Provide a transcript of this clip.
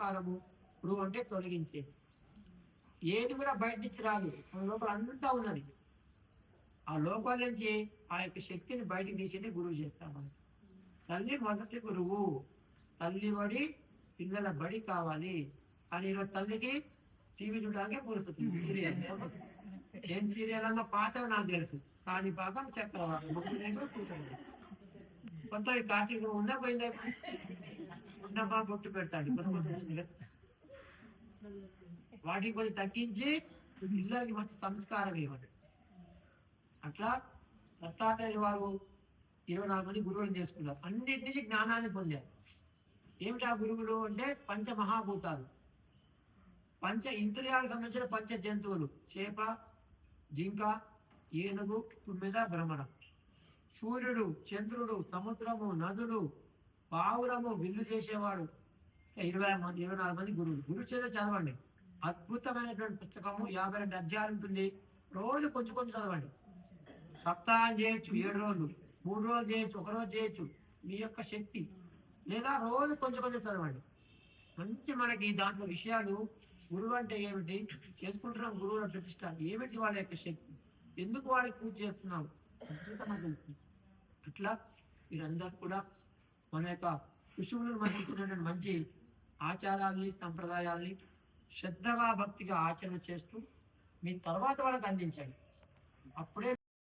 సంస్కారము. గురువు అంటే తొలగించేది. ఏది కూడా బయట నుంచి రాదు, మన లోపల అంతా ఉన్నది. ఆ లోపల నుంచి ఆ యొక్క శక్తిని బయటికి తీసి గురువు చేస్తామని. తల్లి మొదటి గురువు. తల్లి బడి పిల్లల బడి కావాలి. కానీ ఈరోజు తల్లికి టీవీ చూడడానికి పురుస్తుంది. సీరియల్ ఏం సీరియల్ అన్న పాత నాకు తెలుసు. కానీ పాపం చక్రవాణి కొత్త కార్తీక ఉందా పోయిందా ఉన్నపా బొట్టు పెడతాడు. వాటికి కొంచెం తగ్గించి పిల్లలకి మంచి సంస్కారం ఇవ్వండి. అట్లా దత్తాత్రేయ వారు 24 మంది గురువులను చేసుకున్నారు. అన్నిటి నుంచి జ్ఞానాన్ని పొందారు. ఏమిటి ఆ గురువులు అంటే పంచమహాభూతాలు, పంచ ఇంద్రియాలకు సంబంధించిన పంచ జంతువులు, చేప, జింక, ఏనుగు, తుమ్మెద, భ్రమణ, సూర్యుడు, చంద్రుడు, సముద్రము, నదులు, పావురము, విల్లు చేసేవాడు. 24 మంది గురువులు. గురు చరిత్ర చదవండి. అద్భుతమైనటువంటి పుస్తకము. 52 అధ్యాయాలు ఉంటుంది. రోజు కొంచెం కొంచెం చదవండి. సప్తాహం చేయొచ్చు, 7 రోజులు, 3 రోజులు చేయొచ్చు, 1 రోజు చేయొచ్చు, మీ యొక్క శక్తి. లేదా రోజు కొంచెం కొంచెం చదవండి. మంచి మనకి దాంట్లో విషయాలు. గురువు అంటే ఏమిటి, చేసుకుంటున్నాం గురువుల ప్రతిష్ట ఏమిటి, వాళ్ళ యొక్క శక్తి, ఎందుకు వాళ్ళకి పూజ చేస్తున్నాం, అట్లా మీరందరూ కూడా మన యొక్క ఋషువులను మనకి మంచి ఆచారాల్ని సంప్రదాయాల్ని శ్రద్ధగా భక్తిగా ఆచరణ చేస్తూ మీ తర్వాత వాళ్ళకి అందించండి. అప్పుడే